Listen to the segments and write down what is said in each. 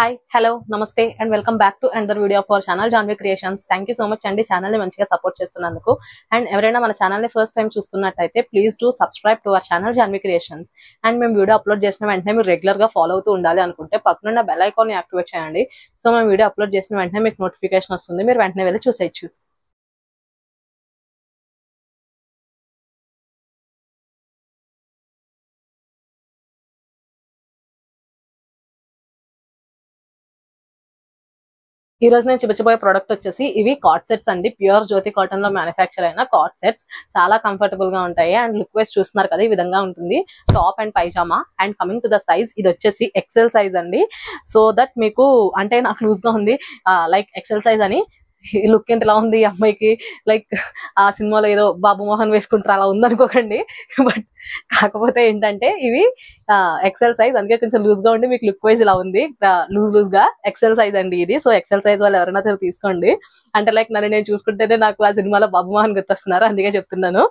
Hi hello నమస్తే and welcome back to another video of our channel Janvi creations. Thank you so much అండి channel ని మంచిగా support చేస్తున్నందుకు. అండ్ ఎవరైనా మన ఛానల్ ని ఫస్ట్ టైం చూస్తున్నట్టయితే please do subscribe to our channel Janvi creations. And మేము వీడియో అప్లోడ్ చేసిన వెంటనే మీరు రెగ్యులర్ గా ఫాలో అవుతూ ఉండాలి అనుకుంటే పక్కనున్న బెల్ ఐకాన్ ని యాక్టివేట్ చేయండి. సో మేము వీడియో అప్లోడ్ చేసిన వెంటనే మీకు నోటిఫికేషన్ వస్తుంది, మీరు వెంటనే వెళ్ళి చూసేయచ్చు. ఈ రోజు నేను చూపించబోయే ప్రోడక్ట్ వచ్చేసి ఇవి కార్డ్ సెట్స్ అండి. ప్యూర్ జ్యోతి కాటన్ లో మ్యానుఫ్యాక్చర్ అయిన కార్డ్ సెట్స్ చాలా కంఫర్టబుల్ గా ఉంటాయి. అండ్ లుక్ వైస్ చూస్తున్నారు కదా, ఈ విధంగా ఉంటుంది top and pyjama. And coming to the size, ఇది వచ్చేసి ఎక్సెల్ సైజ్ అండి. సో దట్ మీకు అంటే నాకు లూజ్ గా ఉంది లైక్ ఎక్సెల్ సైజ్ అని లుక్ ఏంటి ఇలా ఉంది ఈ అమ్మాయికి, లైక్ ఆ సినిమాలో ఏదో బాబు మోహన్ వేసుకుంటారు అలా ఉందనుకోకండి. బట్ కాకపోతే ఏంటంటే ఇవి ఎక్సెల్ సైజ్, అందుకే కొంచెం లూజ్ గా ఉండి మీకు లుక్ వైజ్ ఇలా ఉంది లూజ్ గా. ఎక్సెల్ సైజ్ అండి ఇది. సో ఎక్సెల్ సైజ్ వాళ్ళు ఎవరైనా సరే తీసుకోండి. అంటే లైక్ నన్ను నేను చూసుకుంటేనే నాకు ఆ సినిమాలో బాబు మోహన్ గుర్తొస్తున్నారు, అందుకే చెప్తున్నాను.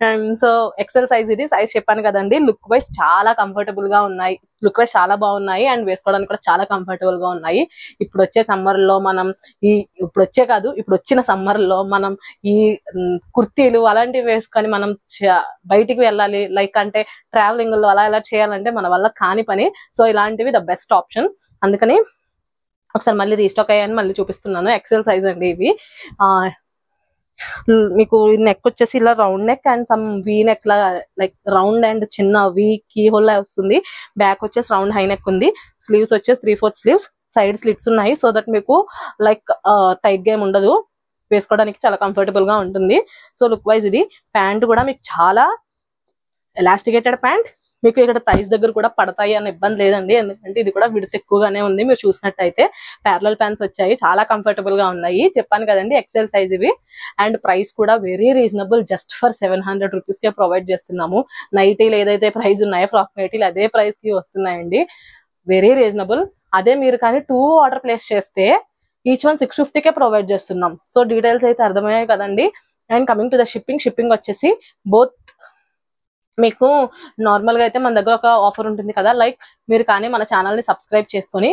అండ్ సో ఎక్సెల్ సైజ్ ఇది. సైజ్ చెప్పాను కదండి. లుక్ వైజ్ చాలా కంఫర్టబుల్ గా ఉన్నాయి, లుక్ వైజ్ చాలా బాగున్నాయి. అండ్ వేసుకోవడానికి కూడా చాలా కంఫర్టబుల్ గా ఉన్నాయి. ఇప్పుడు వచ్చే సమ్మర్ లో మనం ఇప్పుడు వచ్చిన సమ్మర్ లో మనం ఈ కుర్తీలు అలాంటివి వేసుకొని మనం బయటికి వెళ్ళాలి, లైక్ అంటే ట్రావెలింగ్ లో అలా చేయాలంటే మన వల్ల కాని పని. సో ఇలాంటివి ద బెస్ట్ ఆప్షన్. అందుకని ఒకసారి మళ్ళీ రీస్టాక్ అయ్యాయని మళ్ళీ చూపిస్తున్నాను. ఎక్సెల్ సైజ్ అండి ఇవి. మీకు నెక్ వచ్చేసి ఇలా round neck and some V neck law, like round and చిన్న వీ కీ హోల్ వస్తుంది. బ్యాక్ వచ్చేసి రౌండ్ హై నెక్ ఉంది. స్లీవ్స్ వచ్చేసి 3/4 స్లీవ్స్, సైడ్ స్లిట్స్ ఉన్నాయి. సో దట్ మీకు లైక్ టైట్ గా ఉండదు, వేసుకోవడానికి చాలా కంఫర్టబుల్ గా ఉంటుంది. సో లుక్ వైజ్ ఇది. ప్యాంట్ కూడా మీకు చాలా ఎలాస్టికేటెడ్ ప్యాంట్, మీకు ఇక్కడ థైస్ దగ్గర కూడా పడతాయి అన్న ఇబ్బంది లేదండి. ఎందుకంటే ఇది కూడా విడత ఎక్కువగానే ఉంది. మీరు చూసినట్టయితే ప్యారలల్ ప్యాంట్స్ వచ్చాయి, చాలా కంఫర్టబుల్ గా ఉన్నాయి. చెప్పాను కదండి ఎక్సెల్ సైజ్ ఇవి. అండ్ ప్రైస్ కూడా very reasonable, just for 700 rupees K provide చేస్తున్నాము. నైటీలు ఏదైతే ప్రైస్ ఉన్నాయో ఫ్రాక్ నైటీలు అదే ప్రైస్ కి వస్తున్నాయండి. Very reasonable. అదే మీరు కానీ 2 ఆర్డర్ ప్లేస్ చేస్తే ఈచ్ వన్ 650 కే ప్రొవైడ్ చేస్తున్నాం. సో డీటెయిల్స్ అయితే అర్థమయ్యాయి కదండి. And coming to the shipping వచ్చేసి బోత్ మీకు నార్మల్ గా అయితే మన దగ్గర ఒక ఆఫర్ ఉంటుంది కదా, లైక్ మీరు కానీ మన ఛానల్ ని సబ్స్క్రైబ్ చేసుకుని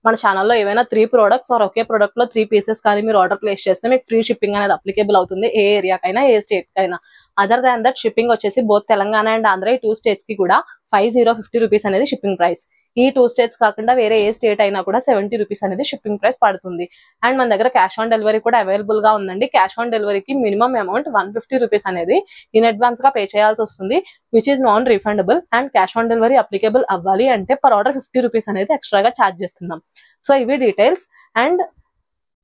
మన ఛానల్లో ఏవైనా 3 ప్రోడక్ట్స్ ఆర్ ఒకే ప్రోడక్ట్ లో 3 పీసెస్ కానీ మీరు ఆర్డర్ ప్లేస్ చేస్తే మీకు ఫ్రీ షిప్పింగ్ అనేది అప్లికేబుల్ అవుతుంది, ఏ ఏరియాకైనా ఏ స్టేట్ కైనా. అదర్ దాన్ దట్ షిప్పింగ్ వచ్చేసి బోత్ తెలంగాణ అండ్ ఆంధ్ర ఈ 2 స్టేట్స్ కి కూడా 5050 రూపీస్ అనేది షిప్పింగ్ ప్రైస్. ఈ 2 స్టేట్స్ కాకుండా వేరే ఏ స్టేట్ అయినా కూడా 70 రూపీస్ అనేది షిప్పింగ్ ప్రైస్ పడుతుంది. అండ్ మన దగ్గర క్యాష్ ఆన్ డెలివరీ కూడా అవైలబుల్ గా ఉందండి. క్యాష్ ఆన్ డెలివరీకి మినిమం అమౌంట్ 150 రూపీస్ అనేది ఇన్ అడ్వాన్స్ గా పే చేయాల్సి వస్తుంది, which is non refundable. And cash on delivery applicable అవ్వాలి అంటే పర్ ఆర్డర్ 50 రూపీస్ అనేది ఎక్స్ట్రాగా ఛార్జ్ చేస్తున్నాం. సో ఇవి డీటెయిల్స్. అండ్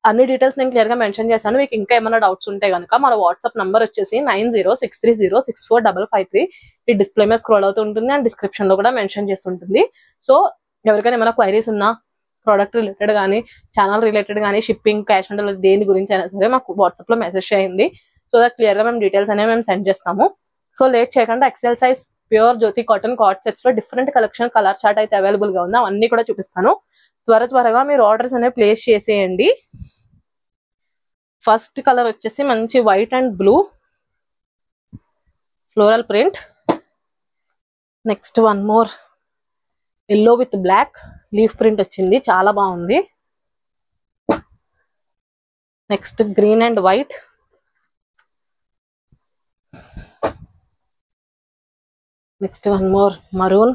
అన్ని డీటెయిల్స్ నేను క్లియర్ గా మెన్షన్ చేశాను. మీకు ఇంకా ఏమైనా డౌట్స్ ఉంటే కనుక మన వాట్సాప్ నంబర్ వచ్చేసి 9063064553. ఈ డిస్ప్లే మీద స్క్రోల్ అవుతూ ఉంటుంది అండ్ డిస్క్రిప్షన్ లో కూడా మెన్షన్ చేసి ఉంటుంది. సో ఎవరికైనా ఏమైనా క్వైరీస్ ఉన్నా ప్రోడక్ట్ రిలేటెడ్ కానీ ఛానల్ రిలేటెడ్ కానీ షిప్పింగ్ క్యాష్ ఆన్ డెలివరీ దేని గురించి అయినా సరే మాకు వాట్సాప్ లో మెసేజ్ చేయండి. సో దట్ క్లియర్ గా మేము డీటెయిల్స్ అనేవి మేము సెండ్ చేస్తాము. సో లేట్ చేయకుండా ఎక్సెల్ సైజ్ ప్యూర్ జ్యోతి కాటన్ కార్డ్ సెట్స్ లో డిఫరెంట్ కలెక్షన్ కలర్ చార్ట్ అయితే అవైలబుల్ గా ఉంది, అవన్నీ కూడా చూపిస్తాను. త్వరగా మీరు ఆర్డర్స్ అనేవి ప్లేస్ చేసేయండి. ఫస్ట్ కలర్ వచ్చేసి మంచి white and blue floral print. Next one more yellow with black leaf print వచ్చింది, చాలా బాగుంది. Next green and white. Next one more maroon.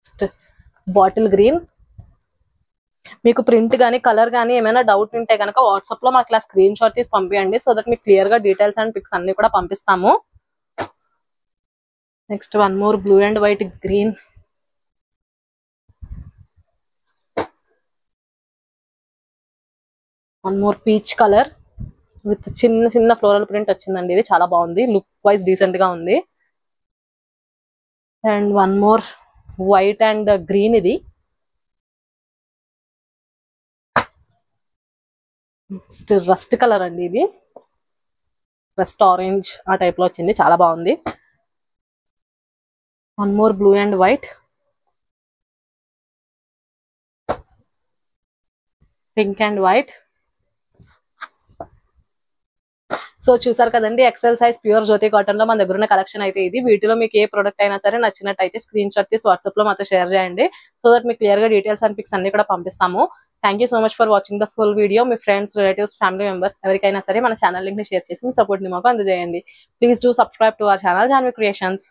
Next bottle green. మీకు ప్రింట్ కానీ కలర్ కానీ ఏమైనా డౌట్ ఉంటే కనుక వాట్సాప్ లో మాకు ఇలా స్క్రీన్ షాట్ తీసి పంపించండి. సో దట్ మీకు క్లియర్ గా డీటెయిల్స్ అండ్ పిక్స్ అన్ని కూడా పంపిస్తాము. Next one more blue and white green. One more peach colour with చిన్న ఫ్లోరల్ ప్రింట్ వచ్చిందండి. ఇది చాలా బాగుంది, లుక్ వైజ్ డీసెంట్ గా ఉంది. And one more white and green. ఇది నెక్స్ట్ రస్ట్ కలర్ అండి, ఇది రస్ట్ ఆరెంజ్ ఆ టైప్ లో వచ్చింది, చాలా బాగుంది. One more blue and white. Pink and white. So చూసారు కదండి, ఎక్సెల్ సైజ్ ప్యూర్ జ్యోతి కాటన్ లో మన దగ్గర ఉన్న కలెక్షన్ అయితే ఇది. వీటిలో మీకు ఏ ప్రొడక్ట్ అయినా సరే నచ్చినట్టయితే స్క్రీన్ షాట్ తీసి వాట్సాప్ లో మాతో షేర్ చేయండి. సో దట్ మీకు క్లియర్ గా డీటెయిల్స్ అండ్ పిక్స్ అన్ని కూడా పంపిస్తాము. Thank you so much for watching the full video. Me friends, relatives, family members ఎవరికైనా సరే మన ఛానల్ లింక్ ని షేర్ చేసి మీ సపోర్ట్ ని మాకు అందజేయండి. Please do subscribe to our channel Janvi creations.